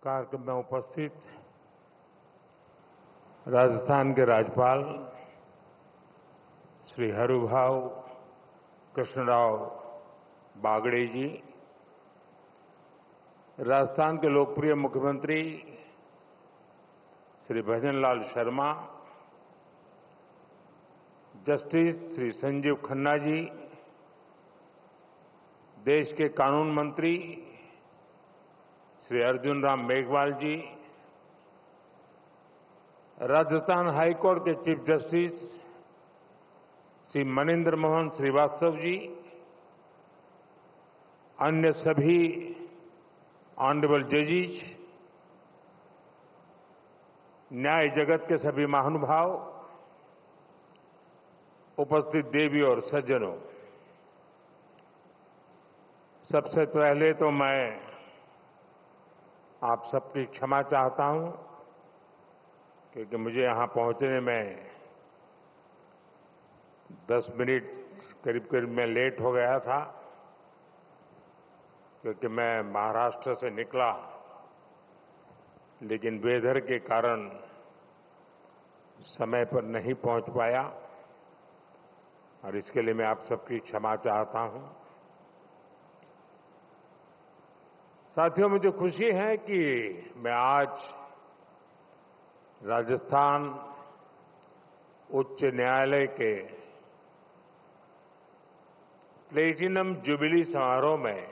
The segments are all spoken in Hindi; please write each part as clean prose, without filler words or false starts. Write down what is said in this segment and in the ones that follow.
कार्यक्रम में उपस्थित राजस्थान के राज्यपाल श्री हरुभाऊ कृष्णराव बागड़े जी, राजस्थान के लोकप्रिय मुख्यमंत्री श्री भजनलाल शर्मा, जस्टिस श्री संजीव खन्ना जी, देश के कानून मंत्री श्री अर्जुन राम मेघवाल जी, राजस्थान हाईकोर्ट के चीफ जस्टिस श्री मनिंदर मोहन श्रीवास्तव जी, अन्य सभी ऑनरेबल जजेस, न्याय जगत के सभी महानुभाव, उपस्थित देवी और सज्जनों, सबसे पहले तो मैं आप सबकी क्षमा चाहता हूं क्योंकि मुझे यहां पहुंचने में 10 मिनट करीब मैं लेट हो गया था क्योंकि मैं महाराष्ट्र से निकला, लेकिन वेदर के कारण समय पर नहीं पहुंच पाया और इसके लिए मैं आप सबकी क्षमा चाहता हूं। साथियों, मुझे खुशी है कि मैं आज राजस्थान उच्च न्यायालय के प्लेटिनम जुबली समारोह में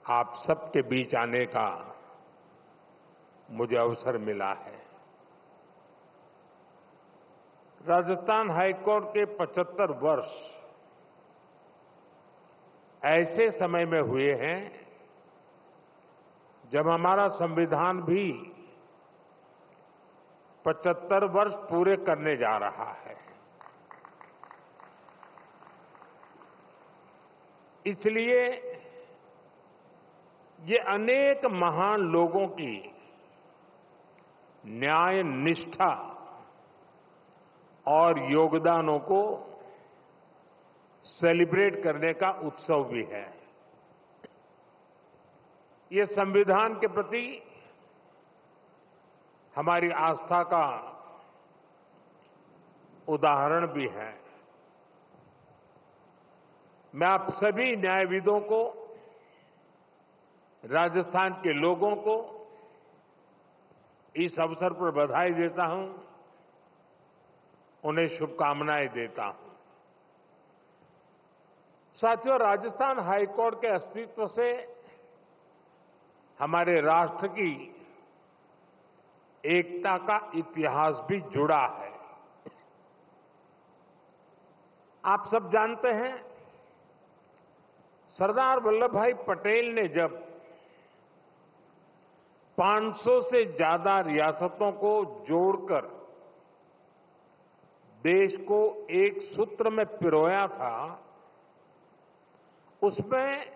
आप सबके बीच आने का मुझे अवसर मिला है। राजस्थान हाईकोर्ट के 75 वर्ष ऐसे समय में हुए हैं जब हमारा संविधान भी 75 वर्ष पूरे करने जा रहा है। इसलिए ये अनेक महान लोगों की न्याय निष्ठा और योगदानों को सेलिब्रेट करने का उत्सव भी है। ये संविधान के प्रति हमारी आस्था का उदाहरण भी है। मैं आप सभी न्यायविदों को, राजस्थान के लोगों को इस अवसर पर बधाई देता हूं, उन्हें शुभकामनाएं देता हूं। साथियों, राजस्थान हाईकोर्ट के अस्तित्व से हमारे राष्ट्र की एकता का इतिहास भी जुड़ा है। आप सब जानते हैं, सरदार वल्लभ भाई पटेल ने जब 500 से ज्यादा रियासतों को जोड़कर देश को एक सूत्र में पिरोया था, उसमें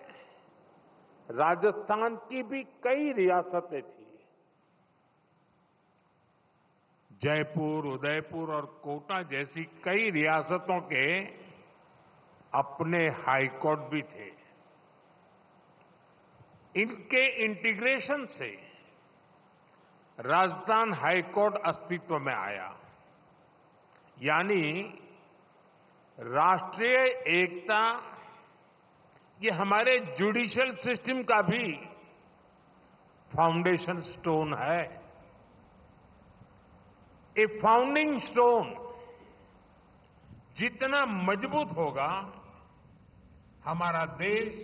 राजस्थान की भी कई रियासतें थी। जयपुर, उदयपुर और कोटा जैसी कई रियासतों के अपने हाईकोर्ट भी थे। इनके इंटीग्रेशन से राजस्थान हाईकोर्ट अस्तित्व में आया, यानी राष्ट्रीय एकता ये हमारे जुडिशियल सिस्टम का भी फाउंडेशन स्टोन है। ए फाउंडिंग स्टोन जितना मजबूत होगा, हमारा देश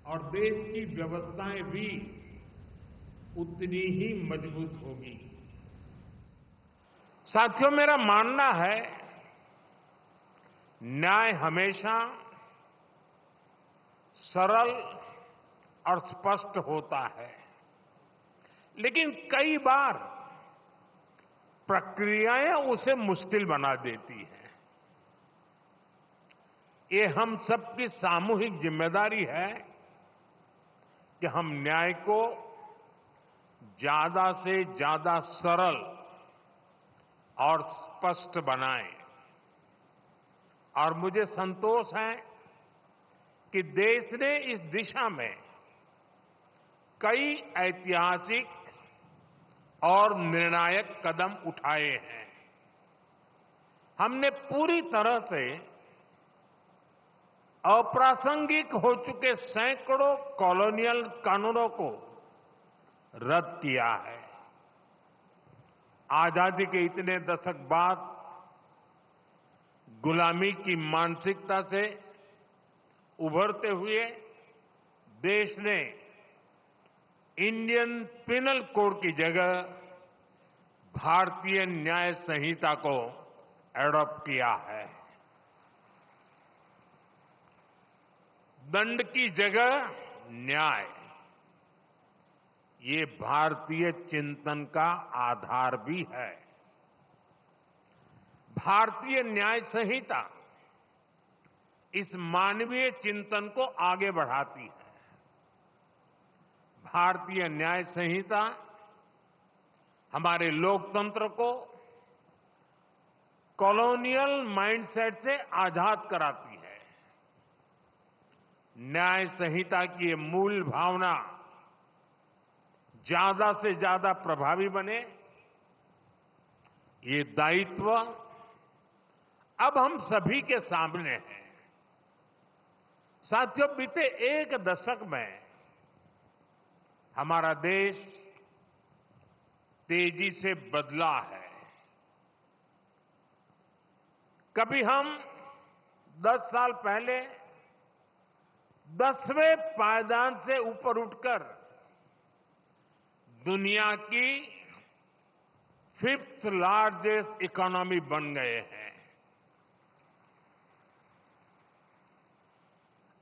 और देश की व्यवस्थाएं भी उतनी ही मजबूत होगी। साथियों, मेरा मानना है न्याय हमेशा सरल और स्पष्ट होता है, लेकिन कई बार प्रक्रियाएं उसे मुश्किल बना देती हैं। ये हम सबकी सामूहिक जिम्मेदारी है कि हम न्याय को ज्यादा से ज्यादा सरल और स्पष्ट बनाएं। और मुझे संतोष है कि देश ने इस दिशा में कई ऐतिहासिक और निर्णायक कदम उठाए हैं। हमने पूरी तरह से अप्रासंगिक हो चुके सैकड़ों कॉलोनियल कानूनों को रद्द किया है। आजादी के इतने दशक बाद गुलामी की मानसिकता से उभरते हुए देश ने इंडियन पिनल कोड की जगह भारतीय न्याय संहिता को एडॉप्ट किया है। दंड की जगह न्याय, ये भारतीय चिंतन का आधार भी है। भारतीय न्याय संहिता इस मानवीय चिंतन को आगे बढ़ाती है। भारतीय न्याय संहिता हमारे लोकतंत्र को कॉलोनियल माइंडसेट से आजाद कराती है। न्याय संहिता की ये मूल भावना ज्यादा से ज्यादा प्रभावी बने, ये दायित्व अब हम सभी के सामने है। साथियों, बीते एक दशक में हमारा देश तेजी से बदला है। कभी हम 10 साल पहले 10वें पायदान से ऊपर उठकर दुनिया की 5th लार्जेस्ट इकोनॉमी बन गए हैं।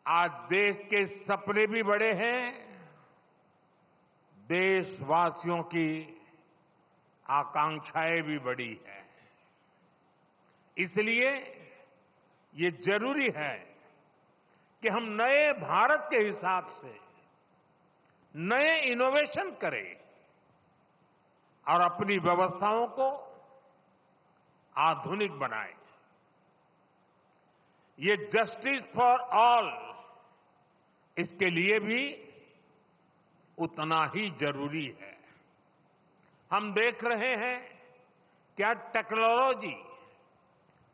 आज देश के सपने भी बड़े हैं, देशवासियों की आकांक्षाएं भी बड़ी हैं। इसलिए ये जरूरी है कि हम नए भारत के हिसाब से नए इनोवेशन करें और अपनी व्यवस्थाओं को आधुनिक बनाएं। ये जस्टिस फॉर ऑल, इसके लिए भी उतना ही जरूरी है। हम देख रहे हैं क्या टेक्नोलॉजी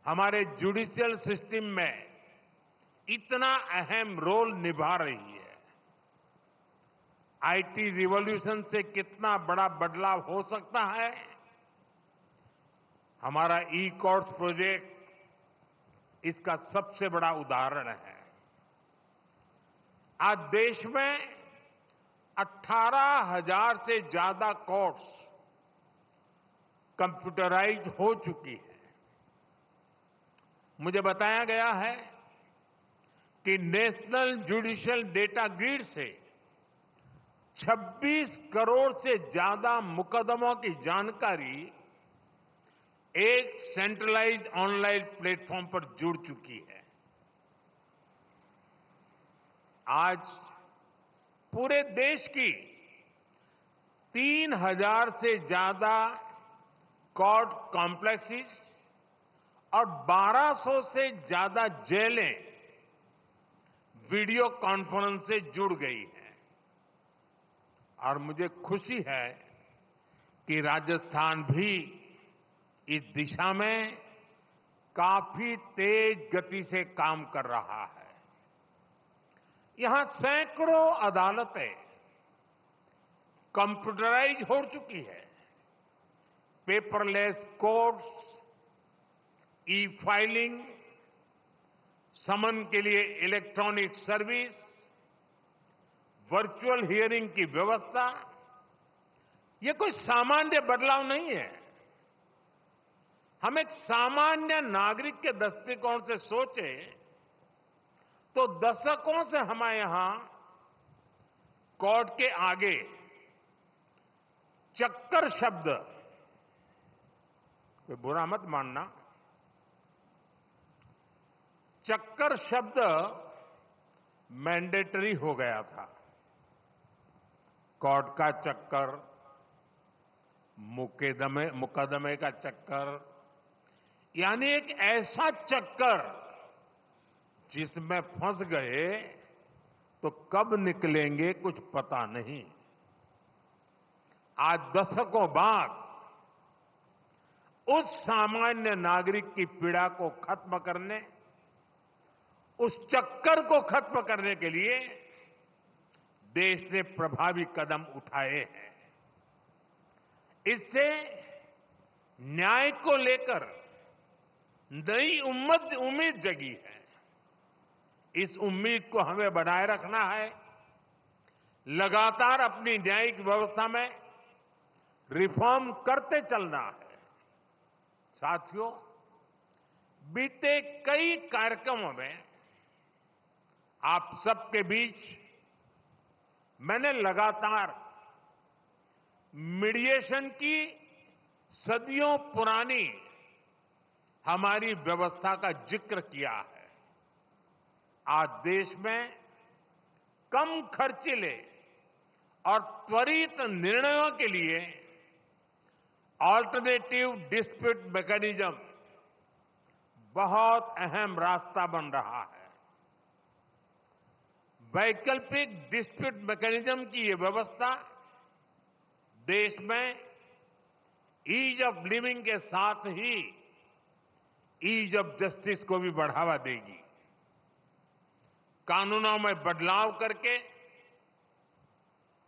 हमारे जुडिशियल सिस्टम में इतना अहम रोल निभा रही है। आईटी रिवॉल्यूशन से कितना बड़ा बदलाव हो सकता है, हमारा ई कोर्ट्स प्रोजेक्ट इसका सबसे बड़ा उदाहरण है। आज देश में 18,000 से ज्यादा कोर्ट्स कंप्यूटराइज हो चुकी है। मुझे बताया गया है कि नेशनल जुडिशियल डेटा ग्रिड से 26 करोड़ से ज्यादा मुकदमों की जानकारी एक सेंट्रलाइज्ड ऑनलाइन प्लेटफॉर्म पर जुड़ चुकी है। आज पूरे देश की 3,000 से ज्यादा कोर्ट कॉम्प्लेक्सेस और 1,200 से ज्यादा जेलें वीडियो कॉन्फ्रेंस से जुड़ गई हैं। और मुझे खुशी है कि राजस्थान भी इस दिशा में काफी तेज गति से काम कर रहा है। यहां सैकड़ों अदालतें कंप्यूटराइज हो चुकी है। पेपरलेस कोर्ट्स, ई फाइलिंग, समन के लिए इलेक्ट्रॉनिक सर्विस, वर्चुअल हियरिंग की व्यवस्था, ये कोई सामान्य बदलाव नहीं है। हम एक सामान्य नागरिक के दृष्टिकोण से सोचें तो दशकों से हमारे यहां कोर्ट के आगे चक्कर शब्द, कोई बुरा मत मानना, चक्कर शब्द मैंडेटरी हो गया था। कोर्ट का चक्कर, मुकदमे का चक्कर, यानी एक ऐसा चक्कर जिसमें फंस गए तो कब निकलेंगे कुछ पता नहीं। आज दशकों बाद उस सामान्य नागरिक की पीड़ा को खत्म करने, उस चक्कर को खत्म करने के लिए देश ने प्रभावी कदम उठाए हैं। इससे न्याय को लेकर नई उम्मीद जगी है। इस उम्मीद को हमें बनाए रखना है। लगातार अपनी न्यायिक व्यवस्था में रिफॉर्म करते चलना है। साथियों, बीते कई कार्यक्रमों में आप सबके बीच मैंने लगातार मीडिएशन की सदियों पुरानी हमारी व्यवस्था का जिक्र किया है। आज देश में कम खर्चीले और त्वरित निर्णयों के लिए ऑल्टरनेटिव डिस्प्यूट मैकेनिज्म बहुत अहम रास्ता बन रहा है। वैकल्पिक डिस्प्यूट मैकेनिज्म की ये व्यवस्था देश में ईज ऑफ लिविंग के साथ ही ईज ऑफ जस्टिस को भी बढ़ावा देगी। कानूनों में बदलाव करके,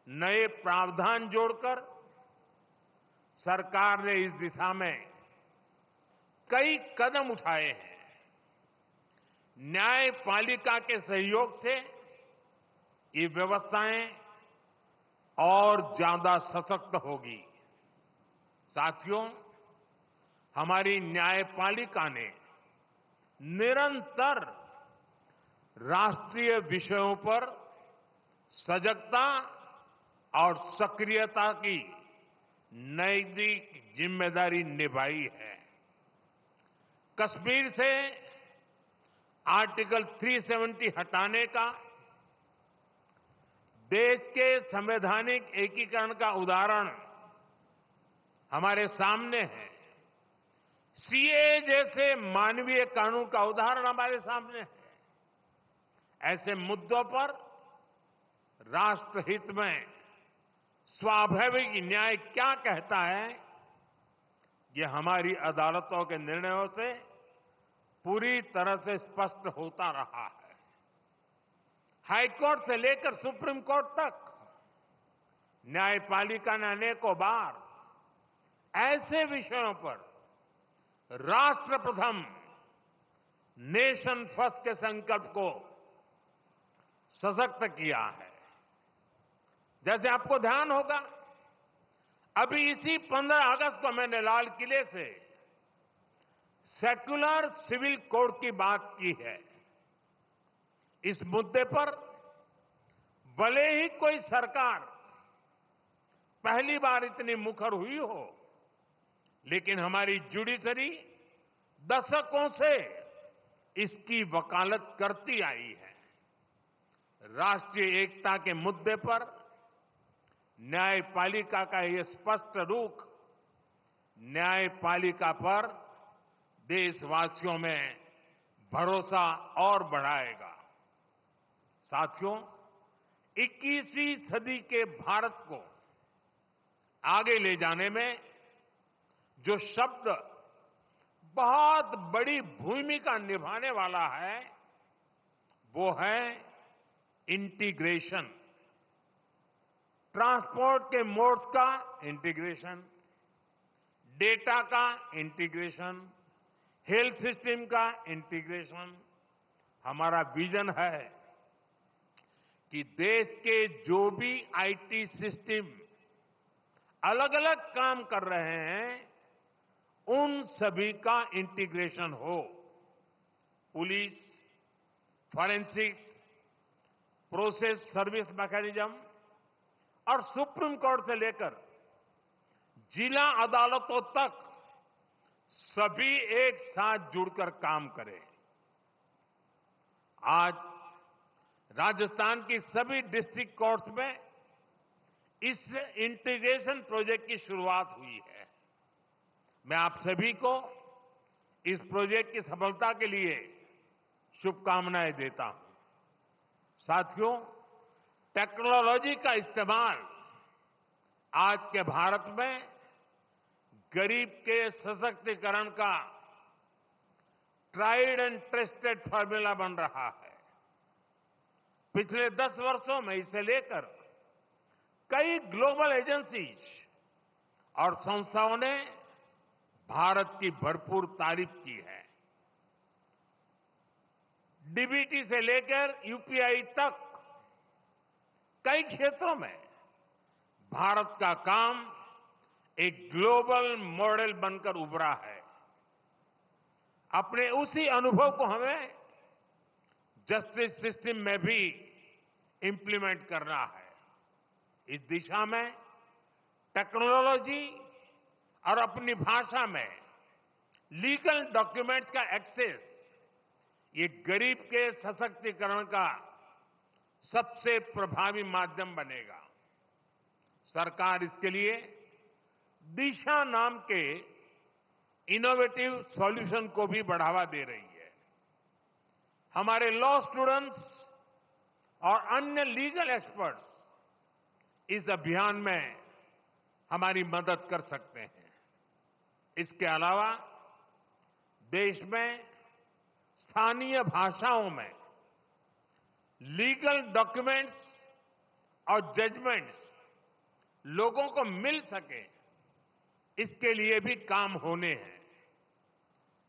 नए प्रावधान जोड़कर सरकार ने इस दिशा में कई कदम उठाए हैं। न्यायपालिका के सहयोग से ये व्यवस्थाएं और ज्यादा सशक्त होगी। साथियों, हमारी न्यायपालिका ने निरंतर राष्ट्रीय विषयों पर सजगता और सक्रियता की नैतिक जिम्मेदारी निभाई है। कश्मीर से आर्टिकल 370 हटाने का देश के संवैधानिक एकीकरण का उदाहरण हमारे सामने है। सीए जैसे मानवीय कानून का उदाहरण हमारे सामने है। ऐसे मुद्दों पर राष्ट्रहित में स्वाभाविक न्याय क्या कहता है, ये हमारी अदालतों के निर्णयों से पूरी तरह से स्पष्ट होता रहा है। हाईकोर्ट से लेकर सुप्रीम कोर्ट तक न्यायपालिका ने अनेकों बार ऐसे विषयों पर राष्ट्र प्रथम, नेशन फर्स्ट के संकल्प को सशक्त किया है। जैसे आपको ध्यान होगा, अभी इसी 15 अगस्त को मैंने लाल किले से सेक्युलर सिविल कोड की बात की है। इस मुद्दे पर भले ही कोई सरकार पहली बार इतनी मुखर हुई हो, लेकिन हमारी जुडिशरी दशकों से इसकी वकालत करती आई है। राष्ट्रीय एकता के मुद्दे पर न्यायपालिका का ये स्पष्ट रुख न्यायपालिका पर देशवासियों में भरोसा और बढ़ाएगा। साथियों, 21वीं सदी के भारत को आगे ले जाने में जो शब्द बहुत बड़ी भूमिका निभाने वाला है, वो है इंटीग्रेशन। ट्रांसपोर्ट के मोड्स का इंटीग्रेशन, डेटा का इंटीग्रेशन, हेल्थ सिस्टम का इंटीग्रेशन। हमारा विजन है कि देश के जो भी आईटी सिस्टम अलग अलग काम कर रहे हैं, उन सभी का इंटीग्रेशन हो। Police, forensics, process service mechanism और सुप्रीम कोर्ट से लेकर जिला अदालतों तक सभी एक साथ जुड़कर काम करें। आज राजस्थान की सभी डिस्ट्रिक्ट कोर्ट्स में इस इंटीग्रेशन प्रोजेक्ट की शुरुआत हुई है। मैं आप सभी को इस प्रोजेक्ट की सफलता के लिए शुभकामनाएं देता हूं। साथियों, टेक्नोलॉजी का इस्तेमाल आज के भारत में गरीब के सशक्तिकरण का ट्राइड एंड टेस्टेड फॉर्मूला बन रहा है। पिछले 10 वर्षों में इसे लेकर कई ग्लोबल एजेंसीज और संस्थाओं ने भारत की भरपूर तारीफ की है। डीबीटी से लेकर यूपीआई तक कई क्षेत्रों में भारत का काम एक ग्लोबल मॉडल बनकर उभरा है। अपने उसी अनुभव को हमें जस्टिस सिस्टम में भी इंप्लीमेंट करना है। इस दिशा में टेक्नोलॉजी और अपनी भाषा में लीगल डॉक्यूमेंट्स का एक्सेस, ये गरीब के सशक्तिकरण का सबसे प्रभावी माध्यम बनेगा। सरकार इसके लिए दिशा नाम के इनोवेटिव सॉल्यूशन को भी बढ़ावा दे रही है। हमारे लॉ स्टूडेंट्स और अन्य लीगल एक्सपर्ट्स इस अभियान में हमारी मदद कर सकते हैं। इसके अलावा देश में स्थानीय भाषाओं में लीगल डॉक्यूमेंट्स और जजमेंट्स लोगों को मिल सके, इसके लिए भी काम होने हैं।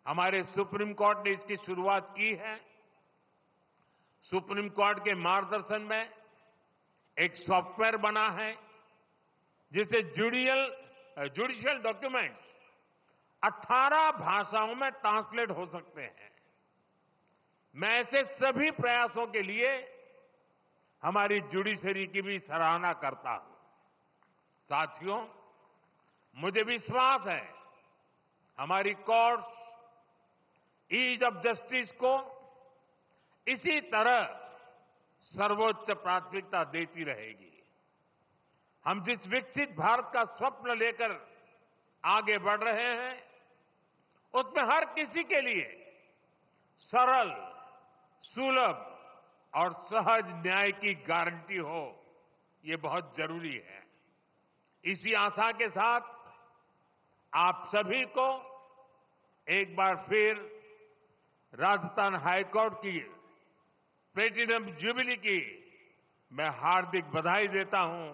हमारे सुप्रीम कोर्ट ने इसकी शुरुआत की है। सुप्रीम कोर्ट के मार्गदर्शन में एक सॉफ्टवेयर बना है जिसे जुडिशियल डॉक्यूमेंट्स 18 भाषाओं में ट्रांसलेट हो सकते हैं। मैं ऐसे सभी प्रयासों के लिए हमारी जुडिशरी की भी सराहना करता हूं। साथियों, मुझे विश्वास है हमारी कोर्ट्स ईज ऑफ जस्टिस को इसी तरह सर्वोच्च प्राथमिकता देती रहेगी। हम जिस विकसित भारत का स्वप्न लेकर आगे बढ़ रहे हैं, उसमें हर किसी के लिए सरल, सुलभ और सहज न्याय की गारंटी हो, ये बहुत जरूरी है। इसी आशा के साथ आप सभी को एक बार फिर राजस्थान हाईकोर्ट की प्लेटिनम जुबली की मैं हार्दिक बधाई देता हूं,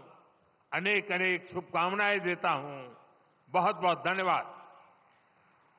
अनेक अनेक शुभकामनाएं देता हूं। बहुत बहुत धन्यवाद।